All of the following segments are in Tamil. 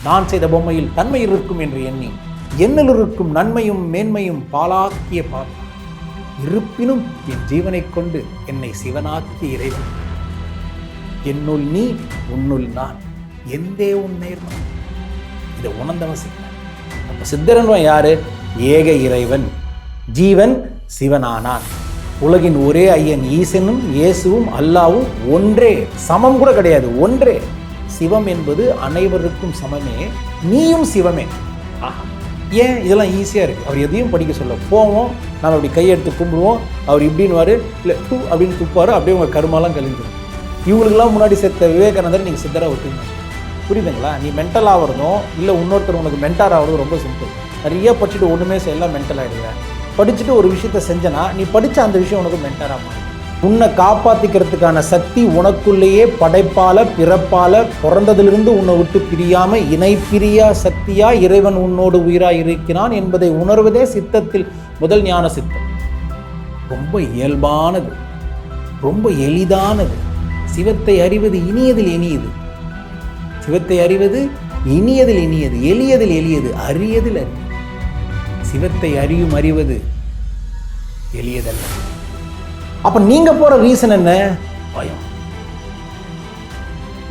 நான் செய்த பொம்மையில் தன்மை இருக்கும் என்று எண்ணி என்னில் இருக்கும் நன்மையும் மேன்மையும் பாலாக்கிய பால் இருப்பினும் என் ஜீவனை கொண்டு என்னை சிவனாக்கிய இறைவன். என்னுள் நீ உன்னுள் நான் எந்தே உன் நேர்மை. இதை உணர்ந்தவன் சித்தன். அப்ப சித்தரன் யாரு? ஏக இறைவன். ஜீவன் சிவனானான். உலகின் ஒரே ஐயன் ஈசனும் இயேசுவும் அல்லாவும் ஒன்றே, சமம் கூட கிடையாது, ஒன்றே. சிவம் என்பது அனைவருக்கும் சமமே, நீயும் சிவமே. ஏன் இதெல்லாம் ஈஸியாக இருக்குது. அவர் எதையும் படிக்க சொல்ல போவோம், நம்ம அப்படி கையெடுத்து கும்பிடுவோம், அவர் இப்படின்னு வாரு, இல்லை டூ அப்படின்னு துப்பாரு, அப்படியே உங்கள் கருமாலாம் கழிஞ்சிடும். இவங்களுக்கெல்லாம் முன்னாடி செத்த விவேகானந்தர் நீங்கள் சித்தராக விட்டுங்க. புரியுதுங்களா? நீ மென்டல் ஆகிறதும் இல்லை இன்னொருத்தர் உனக்கு மென்டார் ஆகிறதும் ரொம்ப சிம்பிள். நிறைய படிச்சுட்டு ஒன்றுமே செய்யலாம் மென்டல் ஆகிடுவேன். படிச்சுட்டு ஒரு விஷயத்த செஞ்சனா நீ படித்த அந்த விஷயம் உனக்கு மென்டாராக மாறும். உன்னை காப்பாற்றிக்கிறதுக்கான சக்தி உனக்குள்ளேயே படைப்பால பிறப்பால பிறந்ததிலிருந்து உன்னை விட்டு பிரியாம இணை பிரியா சக்தியா இறைவன் உன்னோடு உயிராக இருக்கிறான் என்பதை உணர்வதே சித்தத்தில் முதல் ஞான சித்தம். ரொம்ப இயல்பானது, ரொம்ப எளிதானது. சிவத்தை அறிவது இனியதில் இனியது. சிவத்தை அறிவது இனியதில் இனியது, எளியதில் எளியது, அரியதில் அரிய. சிவத்தை அறிவது எளியதல்ல. அப்ப நீங்க போற ரீசன் என்ன? பயம்,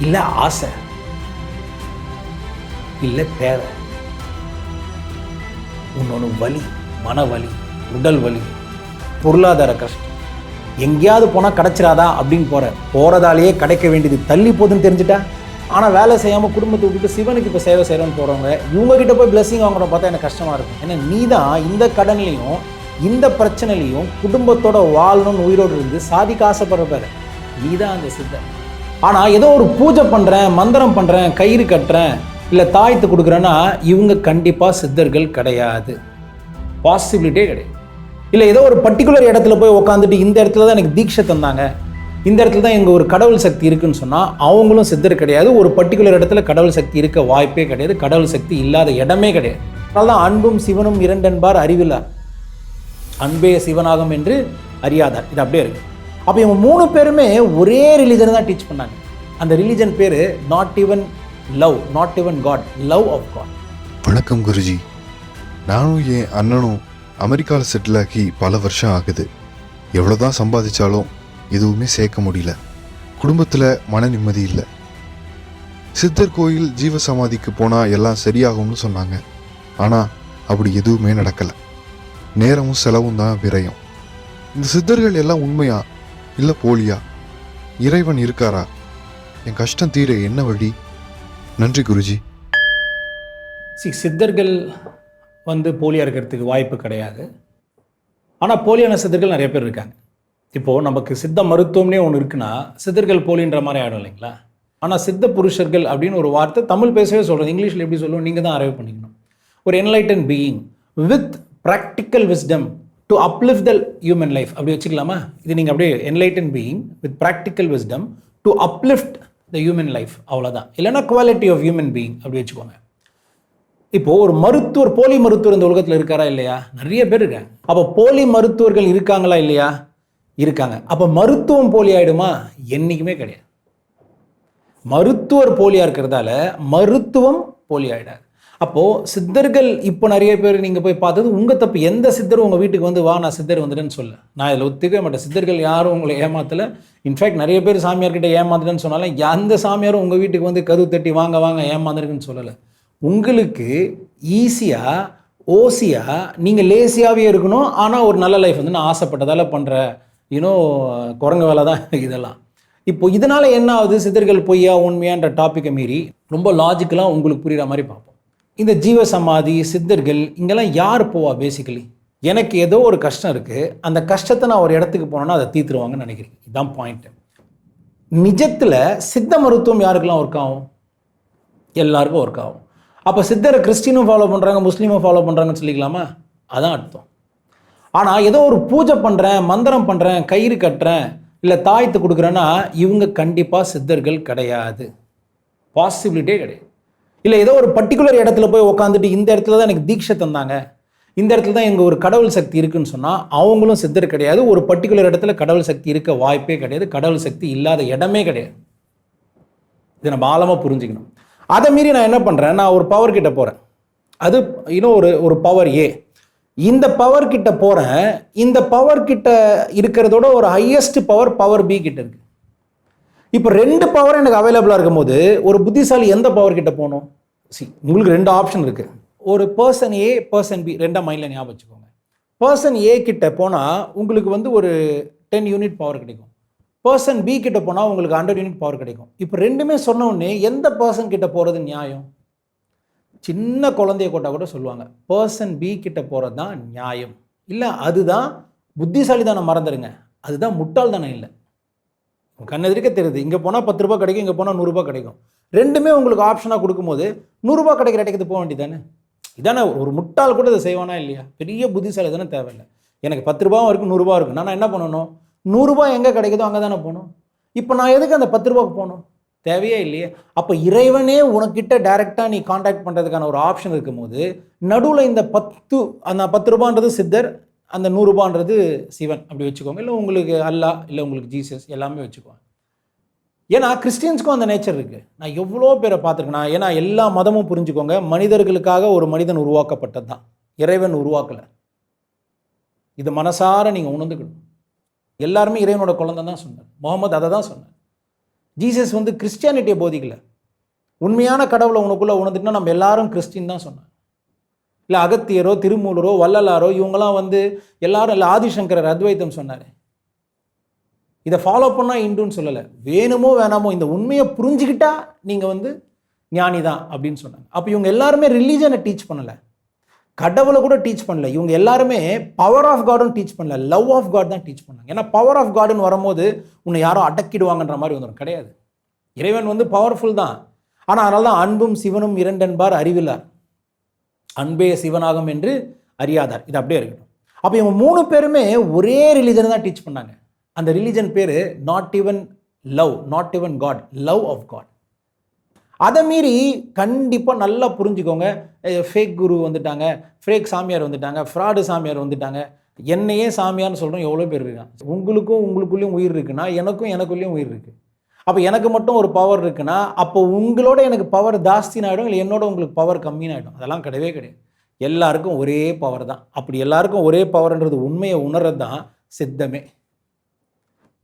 இல்ல ஆசை, இல்ல தேவை, உன்னோட வலி, மன வலி, உடல் வலி, பொருளாதார கஷ்டம். எங்கேயாவது போனா கிடைச்சிடாதா அப்படின்னு போறதாலேயே கிடைக்க வேண்டியது தள்ளி போதுன்னு தெரிஞ்சுட்டா. ஆனால் வேலை செய்யாமல் குடும்பத்தை விட்டுட்டு சிவனுக்கு இப்போ சேவை செய்கிறோன்னு போகிறவங்க இவங்ககிட்ட போய் பிளெஸிங் வாங்குறத பார்த்தா எனக்கு கஷ்டமாக இருக்கும். ஏன்னா நீ தான் இந்த கடன்லையும் இந்த பிரச்சனைலையும் குடும்பத்தோட வாழணும்னு உயிரோடு இருந்து சாதிக்க ஆசைப்படுற நீ தான் அந்த சித்தர். ஆனால் ஏதோ ஒரு பூஜை பண்ணுறேன், மந்திரம் பண்ணுறேன், கயிறு கட்டுறேன், இல்லை தாயத்து கொடுக்குறேன்னா இவங்க கண்டிப்பாக சித்தர்கள் கிடையாது. பாசிபிலிட்டியே கிடையாது. இல்லை ஏதோ ஒரு பர்டிகுலர் இடத்துல போய் உட்காந்துட்டு இந்த இடத்துல தான் எனக்கு தீட்சை தந்தாங்க, இந்த இடத்துல தான் எங்கள் ஒரு கடவுள் சக்தி இருக்குன்னு சொன்னால் அவங்களும் சித்தர் கிடையாது. ஒரு பர்டிகுலர் இடத்துல கடவுள் சக்தி இருக்க வாய்ப்பே கிடையாது. கடவுள் சக்தி இல்லாத இடமே கிடையாது. அதனால தான் அன்பும் சிவனும் இரண்டென்பார் அறிவில்லார், அன்பே சிவனாகும் என்று அறியாதார். இது அப்படியே இருக்கு. அப்போ இவங்க 3 பேருமே ஒரே ரிலீஜனை தான் டீச் பண்ணாங்க. அந்த ரிலீஜன் பேர் not even love, not even God, love of God. வணக்கம் குருஜி. நானும் என் அண்ணனும் அமெரிக்காவில் செட்டில் ஆகி பல வருஷம் ஆகுது. எவ்வளோதான் சம்பாதிச்சாலும் எதுவுமே சேர்க்க முடியல. குடும்பத்தில் மன நிம்மதி இல்லை. சித்தர் கோயில் ஜீவ சமாதிக்கு போனால் எல்லாம் சரியாகும்னு சொன்னாங்க. ஆனால் அப்படி எதுவுமே நடக்கலை. நேரமும் செலவும் தான் விரயம். இந்த சித்தர்கள் எல்லாம் உண்மையா இல்லை போலியா? இறைவன் இருக்காரா? என் கஷ்டம் தீர என்ன வழி? நன்றி குருஜி. சித்தர்கள் போலியாக இருக்கிறதுக்கு வாய்ப்பு கிடையாது. ஆனால் போலியான சித்தர்கள் நிறைய பேர் இருக்காங்க. இப்போது நமக்கு சித்த மருத்துவம்னே ஒன்று இருக்குன்னா சித்தர்கள் போலின்ற மாதிரி ஆகிடும் இல்லைங்களா? ஆனால் சித்த புருஷர்கள் அப்படின்னு ஒரு வார்த்தை தமிழ் பேசவே சொல்கிறது. இங்கிலீஷில் எப்படி சொல்லுவோம்? நீங்கள் தான் அரைவ் பண்ணிக்கணும். ஒரு enlighten being with practical wisdom to uplift the human life அப்படி வச்சுக்கலாமா? இது நீங்கள் அப்படியே enlighten being with practical wisdom to uplift the human life, அவ்வளோதான். இல்லைனா குவாலிட்டி ஆஃப் ஹியூமன் பீயிங் அப்படி வச்சுக்கோங்க. இப்போது ஒரு மருத்துவர், போலி மருத்துவர் இந்த உலகத்தில் இருக்காரா இல்லையா? நிறைய பேர் இருக்காங்க. அப்போ போலி மருத்துவர்கள் இருக்காங்களா இல்லையா? இருக்காங்க. அப்போ மருத்துவம் போலி ஆகிடுமா? என்றைக்குமே கிடையாது. மருத்துவர் போலியாக இருக்கிறதால மருத்துவம் போலி ஆகிடாது. அப்போது சித்தர்கள் இப்போ நிறைய பேர் நீங்கள் போய் பார்த்தது உங்கள் தப்பு. எந்த சித்தரும் உங்கள் வீட்டுக்கு வா நான் சித்தர் வந்துட்டேன்னு சொல்ல நான் இதில் ஒத்துக்கவே மாட்டேன். சித்தர்கள் யாரும் உங்களை ஏமாத்தலை. இன்ஃபேக்ட் நிறைய பேர் சாமியார்கிட்ட ஏமாந்துட்டேன்னு சொன்னாலும் எந்த சாமியாரும் உங்கள் வீட்டுக்கு கதவு தட்டி வாங்க வாங்க ஏமாந்துருக்குன்னு சொல்லலை. உங்களுக்கு ஈஸியாக ஓசியாக நீங்கள் லேசியாகவே இருக்கணும். ஆனால் ஒரு நல்ல லைஃப் நான் ஆசைப்பட்டதால் பண்ணுற குரங்கு வேலை தான் இதெல்லாம். இப்போ இதனால் என்ன ஆகுது? சித்தர்கள் பொய்யா உண்மையான்ற டாப்பிக்கை மீறி ரொம்ப லாஜிக்கலாக உங்களுக்கு புரிகிற மாதிரி பார்ப்போம். இந்த ஜீவ சமாதி சித்தர்கள் இங்கெல்லாம் யார் போவா? பேசிக்கலி எனக்கு ஏதோ ஒரு கஷ்டம் இருக்குது, அந்த கஷ்டத்தை நான் ஒரு இடத்துக்கு போனோன்னா அதை தீர்த்துருவாங்கன்னு நினைக்கிறேன். இதுதான் பாயிண்ட்டு. நிஜத்தில் சித்த மருத்துவம் யாருக்கெல்லாம் ஒர்க் ஆகும்? எல்லாருக்கும் ஒர்க் ஆகும். அப்போ சித்தரை கிறிஸ்டினும் ஃபாலோ பண்ணுறாங்க, முஸ்லீமும் ஃபாலோ பண்ணுறாங்கன்னு சொல்லிக்கலாமா? அதான் அர்த்தம். ஆனால் ஏதோ ஒரு பூஜை பண்ணுறேன், மந்திரம் பண்ணுறேன், கயிறு கட்டுறேன், இல்லை தாயத்து கொடுக்குறேன்னா இவங்க கண்டிப்பாக சித்தர்கள் கிடையாது. பாசிபிலிட்டியே கிடையாது. இல்லை ஏதோ ஒரு பர்டிகுலர் இடத்துல போய் உட்காந்துட்டு இந்த இடத்துல தான் எனக்கு தீட்சை தந்தாங்க, இந்த இடத்துல தான் எங்கள் ஒரு கடவுள் சக்தி இருக்குன்னு சொன்னால் அவங்களும் சித்தர் கிடையாது. ஒரு பர்டிகுலர் இடத்துல கடவுள் சக்தி இருக்க வாய்ப்பே கிடையாது. கடவுள் சக்தி இல்லாத இடமே கிடையாது. இதை நம்ம ஆழமாக புரிஞ்சுக்கணும். அதை மீறி நான் என்ன பண்ணுறேன், நான் ஒரு பவர் கிட்ட போகிறேன். அது இன்னும் ஒரு பவர் ஏ. இந்த பவர் கிட்ட போகிறேன். இந்த பவர் கிட்ட இருக்கிறதோட ஒரு ஹையஸ்ட் பவர் பி கிட்ட இருக்கு. இப்போ 2 பவர் எனக்கு அவைலபிளாக இருக்கும் போது ஒரு புத்திசாலி எந்த பவர் கிட்ட போகணும்? உங்களுக்கு 2 ஆப்ஷன் இருக்குது. ஒரு பர்சன் ஏ, பர்சன் பி, 2 மைண்டில் ஞாபகம் வச்சுக்கோங்க. பர்சன் ஏ கிட்ட போனால் உங்களுக்கு வந்து ஒரு 10 யூனிட் பவர் கிடைக்கும். பர்சன் பி கிட்ட போனால் உங்களுக்கு 100 யூனிட் பவர் கிடைக்கும். இப்போ ரெண்டுமே சொன்ன உடனே எந்த பர்சன் கிட்ட போகிறது நியாயம்? சின்ன குழந்தைய கூட சொல்லுவாங்க, பர்சன் பி கிட்ட போகிறது தான் நியாயம். இல்லை, அதுதான் புத்திசாலிதானம், மறந்துடுங்க. அதுதான் முட்டாள்தானம். இல்லை, கண்ணெதிர்க்க தெரியுது, இங்கே போனால் 10 ரூபா கிடைக்கும், இங்கே போனால் 100 ரூபா கிடைக்கும். ரெண்டுமே உங்களுக்கு ஆப்ஷனாக கொடுக்கும்போது 100 ரூபா கிடைக்கிற இடத்துக்கு போக வேண்டியதானே? இதானே ஒரு முட்டாள் கூட இதை செய்வானா இல்லையா? பெரிய புத்திசாலி தானே தேவையில்லை. எனக்கு 10 ரூபாவும் இருக்குது, 100 ரூபா இருக்குது. நான் என்ன பண்ணணும்? 100 ரூபா எங்கே கிடைக்குதோ அங்கே தானே போகணும். இப்போ நான் எதுக்கு அந்த 10 ரூபாய்க்கு போகணும்? தேவையே இல்லையே. அப்போ இறைவனே உனக்கிட்ட டைரெக்டாக நீ காண்டாக்ட் பண்ணுறதுக்கான ஒரு ஆப்ஷன் இருக்கும்போது நடுவில் இந்த 10 ரூபான்றது சித்தர், அந்த 100 ரூபான்றது சிவன் அப்படி வச்சுக்கோங்க. இல்லை உங்களுக்கு அல்லா, இல்லை உங்களுக்கு ஜீசஸ், எல்லாமே வச்சுக்கோங்க. ஏன்னா கிறிஸ்டியன்ஸ்க்கும் அந்த நேச்சர் இருக்குது. நான் எவ்வளோ பேரை பார்த்துருக்கேன். ஏன்னா எல்லா மதமும் புரிஞ்சுக்கோங்க, மனிதர்களுக்காக ஒரு மனிதன் உருவாக்கப்பட்டது தான், இறைவன் உருவாக்கலை. இது மனசார நீங்கள் உணர்ந்துக்கணும். எல்லாருமே இறைவனோட குழந்தை தான் சொன்னார். முகமது அதை தான் சொன்னார். ஜீசஸ் வந்து கிறிஸ்டியானிட்டியை போதிக்கலை. உண்மையான கடவுளை உனக்குள்ளே உணர்ந்துட்டுனா நம்ம எல்லாரும் கிறிஸ்டின் தான் சொன்னார். இல்லை அகத்தியரோ, திருமூலரோ, வள்ளலாரோ, இவங்களாம் வந்து எல்லாரும், இல்லை ஆதிசங்கரர் அத்வைத்தம் சொன்னார். இதை ஃபாலோ பண்ணால் இந்துன்னு சொல்லலை. வேணுமோ வேணாமோ இந்த உண்மையை புரிஞ்சுக்கிட்டா நீங்கள் வந்து ஞானி தான் அப்படின்னு சொன்னாங்க. அப்போ இவங்க எல்லாருமே ரிலீஜனை டீச் பண்ணலை, கடவுளை கூட டீச் பண்ணல. இவங்க எல்லாருமே பவர் ஆஃப் காடும் டீச் பண்ணல, லவ் ஆஃப் காட் தான் டீச் பண்ணாங்க. ஏன்னா பவர் ஆஃப் காடுன்னு வரும்போது உன்னை யாரும் அடக்கிடுவாங்கன்ற மாதிரி வந்துடும். கிடையாது, இறைவன் வந்து பவர்ஃபுல் தான். ஆனால் அதனால தான் அன்பும் சிவனும் 2 என்பார் அறிவிலார், அன்பே சிவனாகும் என்று அறியாதார். இது அப்படியே இருக்கட்டும். அப்போ இவங்க 3 பேருமே ஒரே ரிலீஜனை தான் டீச் பண்ணாங்க. அந்த ரிலீஜன் பேர் not even love, not even God, love of God. அதை மீறி கண்டிப்பாக நல்லா புரிஞ்சுக்கோங்க, ஃபேக் குரு வந்துட்டாங்க, ஃபேக் சாமியார் வந்துட்டாங்க, ஃப்ராடு சாமியார் வந்துட்டாங்க. என்னையே சாமியார்னு சொல்கிறோம் எவ்வளோ பேர் இருக்காங்க. உங்களுக்குள்ளேயும் உயிர் இருக்குன்னா எனக்குள்ளேயும் உயிர் இருக்குது. அப்போ எனக்கு மட்டும் ஒரு பவர் இருக்குன்னா அப்போ உங்களோட எனக்கு பவர் ஜாஸ்தின்னு ஆகிடும், இல்லை என்னோட உங்களுக்கு பவர் கம்மின்னு ஆகிடும். அதெல்லாம் கிடையவே கிடையாது. எல்லாருக்கும் ஒரே பவர் தான். அப்படி எல்லாருக்கும் ஒரே பவர்ன்றது உண்மையை உணர்றது தான் சித்தமே.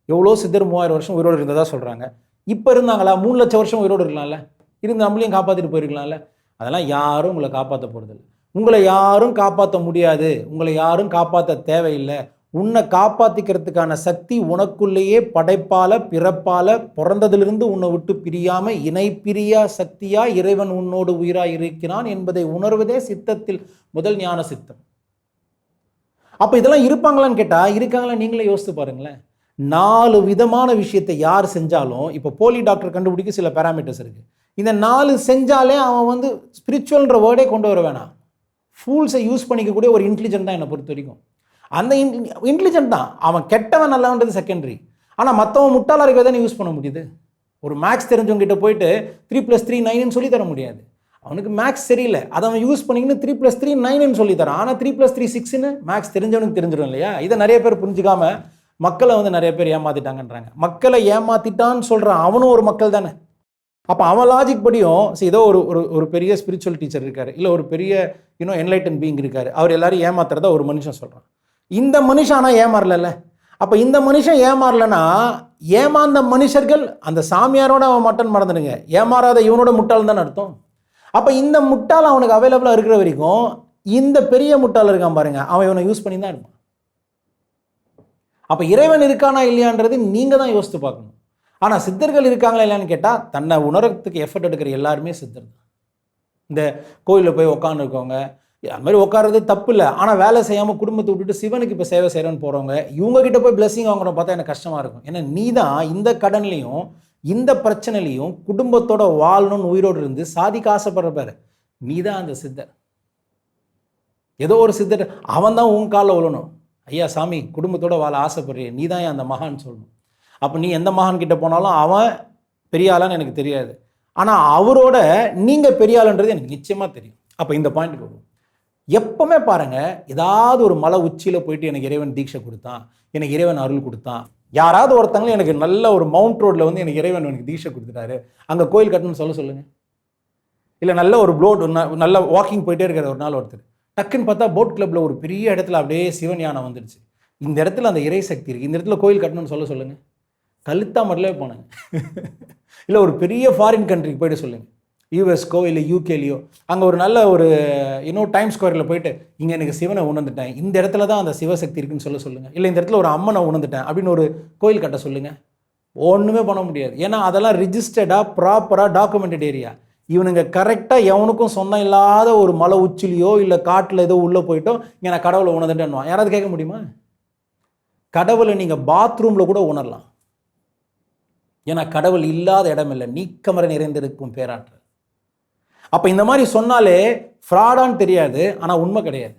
எவ்வளோ சித்தர் 3000 வருஷம் உயிரோடு இருந்ததாக சொல்கிறாங்க. இப்போ இருந்தாங்களா? 3 லட்சம் வருஷம் உயிரோடு இருக்கலாம்ல, இருந்து நம்மளையும் காப்பாற்றிட்டு போயிருக்கலாம்ல. அதெல்லாம் யாரும் உங்களை காப்பாற்ற போகிறதில்ல. உங்களை யாரும் காப்பாற்ற முடியாது, உங்களை யாரும் காப்பாற்ற தேவையில்லை. உன்னை காப்பாற்றிக்கிறதுக்கான சக்தி உனக்குள்ளேயே படைப்பால பிறப்பால பிறந்ததிலிருந்து உன்னை விட்டு பிரியாமல் இணை பிரியா சக்தியா இறைவன் உன்னோடு உயிராக இருக்கிறான் என்பதை உணர்வதே சித்தத்தில் முதல் ஞான சித்தம். அப்போ இதெல்லாம் இருப்பாங்களான்னு கேட்டால் இருக்காங்களா? நீங்களே யோசித்து பாருங்களேன். 4 விதமான விஷயத்தை யார் செஞ்சாலும், இப்போ போலி டாக்டர் கண்டுபிடிக்க சில பேராமீட்டர்ஸ் இருக்குது. இந்த 4 செஞ்சாலே அவன் வந்து ஸ்பிரிச்சுவல்ன்ற வேர்டே கொண்டு வர வேணாம். ஃபூல்ஸை யூஸ் பண்ணிக்கக்கூடிய ஒரு இன்டெலிஜென்ட் தான் என்னை பொறுத்த வரைக்கும். அந்த இன்டெலிஜென்ட் தான். அவன் கெட்டவன் நல்லவன்றது செகண்டரி. ஆனால் மற்றவன் முட்டாளாக இருக்கிறத யூஸ் பண்ண முடியுது. ஒரு மேக்ஸ் தெரிஞ்சவங்க கிட்ட போயிட்டு 3+3 9ன்னு சொல்லி தர முடியாது. அவனுக்கு மேக்ஸ் தெரியல, அதை அவன் யூஸ் பண்ணிக்கின்னு 3+3 9ன்னு சொல்லி தரான். ஆனால் 3+3 6ன்னு மேக்ஸ் தெரிஞ்சவனுக்கு தெரிஞ்சிடும் இல்லையா? இதை நிறைய பேர் புரிஞ்சுக்காம மக்களை வந்து நிறைய பேர் ஏமாத்திட்டாங்கன்றாங்க. மக்களை ஏமாத்திட்டான்னு சொல்கிறான், அவனும் ஒரு மக்கள் தானே. அப்போ அவன் லாஜிக் படியும் ஏதோ ஒரு பெரிய ஸ்பிரிச்சுவல் டீச்சர் இருக்கார், இல்லை ஒரு பெரிய என்லைட்டன் பீயிங் இருக்கார், அவர் எல்லாரும் ஏமாத்துறதா ஒரு மனுஷன் சொல்கிறான். இந்த மனுஷன் ஆனால் ஏமாறல. அப்போ இந்த மனுஷன் ஏமாறலன்னா ஏமாந்த மனுஷர்கள் அந்த சாமியாரோட அவன் மட்டன் மறந்துடுங்க, ஏமாறாத இவனோட முட்டாள் தான் அர்த்தம். அப்போ இந்த முட்டாள் அவனுக்கு அவைலபிளாக இருக்கிற வரைக்கும் இந்த பெரிய முட்டாள் இருக்கான் பாருங்க, அவன் இவனை யூஸ் பண்ணி தான் இருப்பான். அப்போ இறைவன் இருக்கானா இல்லையான்றது நீங்கள் தான் யோசித்து பார்க்கணும். ஆனால் சித்தர்கள் இருக்காங்களா இல்லையான்னு கேட்டால் தன்னை உணரத்துக்கு எஃபர்ட் எடுக்கிற எல்லாருமே சித்தர் தான். இந்த கோயிலில் போய் உட்காந்துருக்கவங்க அது மாதிரி உட்காறது தப்பு இல்லை. ஆனால் வேலை செய்யாமல் குடும்பத்தை விட்டுட்டு சிவனுக்கு இப்போ சேவை செய்கிறேன்னு போகிறவங்க, இவங்ககிட்ட போய் பிளெஸிங் வாங்கணும் பார்த்தா எனக்கு கஷ்டமாக இருக்கும். ஏன்னா நீ தான் இந்த கடன்லையும் இந்த பிரச்சனையிலையும் குடும்பத்தோட வாழணும்னு உயிரோடு இருந்து சாதிக்க ஆசைப்படுற பேர் நீ தான் அந்த சித்தர். ஏதோ ஒரு சித்தர் அவன் தான் உன் காலில் விழணும், ஐயா சாமி குடும்பத்தோட வாழ ஆசைப்படுறிய நீ தான் அந்த மகான் சொல்லணும். அப்போ நீ எந்த மகான் கிட்ட போனாலும் அவன் பெரிய ஆளான்னு எனக்கு தெரியாது, ஆனால் அவரோட நீங்கள் பெரிய ஆளுன்றது எனக்கு நிச்சயமாக தெரியும். அப்போ இந்த பாயிண்ட்டுக்கு வரும். எப்பவுமே பாருங்கள், ஏதாவது ஒரு மலை உச்சியில் போயிட்டு எனக்கு இறைவன் தீட்சை கொடுத்தான், எனக்கு இறைவன் அருள் கொடுத்தான், யாராவது ஒருத்தங்களும் எனக்கு நல்ல ஒரு மவுண்ட் ரோட்டில் வந்து எனக்கு இறைவன் எனக்கு தீட்சை கொடுத்துட்டாரு, அங்கே கோயில் கட்டணும்னு சொல்லுங்கள். இல்லை நல்ல ஒரு நல்ல வாக்கிங் போயிட்டே இருக்கிற ஒரு நாள் ஒருத்தர் டக்குன்னு பார்த்தா போட் கிளப்பில் ஒரு பெரிய இடத்துல அப்படியே சிவன் யானை வந்துடுச்சு. இந்த இடத்துல அந்த இறை சக்தி இருக்குது, இந்த இடத்துல கோயில் கட்டணும்னு சொல்லுங்கள். கழுத்தா மட்டும் போனாங்க. இல்லை ஒரு பெரிய ஃபாரின் கண்ட்ரிக்கு போய்ட்டு சொல்லுங்கள், யூஎஸ்கோ இல்லை யூகேலையோ, அங்கே ஒரு நல்ல ஒரு டைம் ஸ்கொயரில் போயிட்டு இங்கே எனக்கு சிவனை உணர்ந்துட்டேன், இந்த இடத்துல தான் அந்த சிவசக்தி இருக்குன்னு சொல்லுங்கள். இல்லை இந்த இடத்துல ஒரு அம்மனை உணர்ந்துட்டேன் அப்படின்னு ஒரு கோயில் கட்ட சொல்லுங்கள். ஒன்றுமே பண்ண முடியாது. ஏன்னா அதெல்லாம் ரிஜிஸ்டர்டாக ப்ராப்பராக டாக்குமெண்டட் ஏரியா. இவனுங்க கரெக்டாக எவனுக்கும் சொந்தம் இல்லாத ஒரு மலை உச்சிலையோ இல்லை காட்டில் ஏதோ உள்ளே போயிட்டோ இங்கே நான் கடவுளை உணர்ந்துட்டேன்னுவான். யாராவது கேட்க முடியுமா? கடவுளை நீங்கள் பாத்ரூமில் கூட உணரலாம். ஏன்னா கடவுள் இல்லாத இடம் இல்லை, நீக்கமர நிறைந்திருக்கும் பேராற்றல். அப்போ இந்த மாதிரி சொன்னாலே ஃப்ராடான்னு தெரியாது, ஆனால் உண்மை கிடையாது.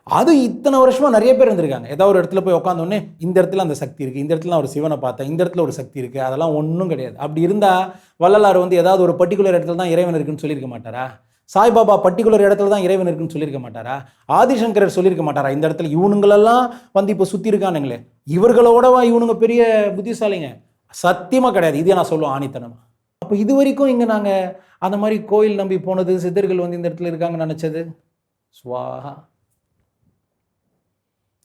அது இத்தனை வருஷமாக நிறைய பேர் இருந்திருக்காங்க. ஏதாவது ஒரு இடத்துல போய் உட்காந்தோடனே இந்த இடத்துல அந்த சக்தி இருக்குது, இந்த இடத்துல நான் ஒரு சிவனை பார்த்தேன், இந்த இடத்துல ஒரு சக்தி இருக்குது, அதெல்லாம் ஒன்றும் கிடையாது. அப்படி இருந்தால் வள்ளலார் ஏதாவது ஒரு பர்டிகுலர் இடத்துல தான் இறைவன் இருக்குன்னு சொல்லியிருக்க மாட்டாரா? சாய்பாபா பர்டிகுலர் இடத்துல தான் இறைவன் இருக்குன்னு சொல்லியிருக்க மாட்டாரா? ஆதிசங்கரர் சொல்லியிருக்க மாட்டாரா இந்த இடத்துல இவனுங்களெல்லாம் இப்போ சுற்றி இருக்கானுங்களே இவர்களோடவா இவனுங்க பெரிய புத்திசாலிங்க? சத்தியமாக கிடையாது. இதே நான் சொல்லுவேன் ஆணித்தனமா. அப்போ இது வரைக்கும் இங்கே நாங்கள் அந்த மாதிரி கோயில் நம்பி போனது, சித்தர்கள் இந்த இடத்துல இருக்காங்கன்னு நினச்சது ஸ்வாஹா.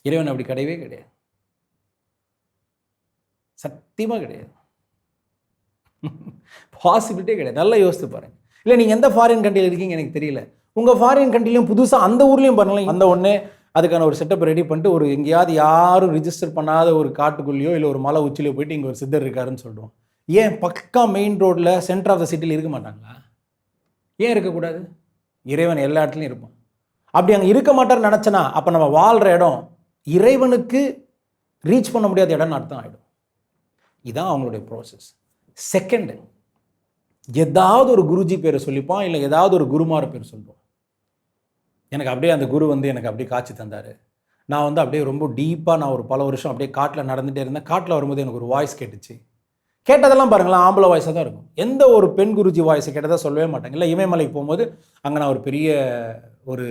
இறைவன் அப்படி கிடையவே கிடையாது, சத்தியமாக கிடையாது, பாசிபிலிட்டியே கிடையாது. நல்லா யோசித்து பாருங்க. இல்லை நீங்கள் எந்த ஃபாரின் கண்ட்ரியில் இருக்கீங்க எனக்கு தெரியல, உங்கள் ஃபாரின் கண்ட்ரிலையும் புதுசாக அந்த ஊர்லேயும் பண்ணலாம். அந்த ஒன்றே அதுக்கான ஒரு செட்டப் ரெடி பண்ணிட்டு ஒரு எங்கேயாவது யாரும் ரிஜிஸ்டர் பண்ணாத ஒரு காட்டுக்குள்ளேயோ இல்லை ஒரு மலை உச்சிலையோ போயிட்டு இங்கே ஒரு சித்தர் இருக்காருன்னு சொல்லுவோம். ஏன் பக்கா மெயின் ரோட்டில் சென்டர் ஆஃப் த சிட்டியில் இருக்க மாட்டாங்களா? ஏன் இருக்கக்கூடாது? இறைவன் எல்லா இடத்துலையும் இருப்பான். அப்படி அங்கே இருக்க மாட்டார்னு நினச்சனா அப்போ நம்ம வாழ்கிற இடம் இறைவனுக்கு ரீச் பண்ண முடியாத இடம்னு அர்த்தம் ஆகிடும். இதுதான் அவங்களுடைய ப்ராசஸ். செகண்டு, ஏதாவது ஒரு குருஜி பேரை சொல்லிப்பான், இல்லை ஏதாவது ஒரு குருமார பேர் சொல்லுவோம். எனக்கு அப்படியே அந்த குரு எனக்கு அப்படியே காட்சி தந்தார். நான் அப்படியே ரொம்ப டீப்பாக நான் ஒரு பல வருஷம் அப்படியே காட்டில் நடந்துகிட்டே இருந்தேன். காட்டில் வரும்போது எனக்கு ஒரு வாய்ஸ் கேட்டுச்சு. கேட்டதெல்லாம் பாருங்களேன் ஆம்பளை வாய்ஸாக தான் இருக்கும். எந்த ஒரு பெண் குருஜி வாய்ஸை கேட்டதாக சொல்லவே மாட்டாங்க. இல்லை இமயமலைக்கு போகும்போது அங்கே நான் ஒரு பெரிய ஒரு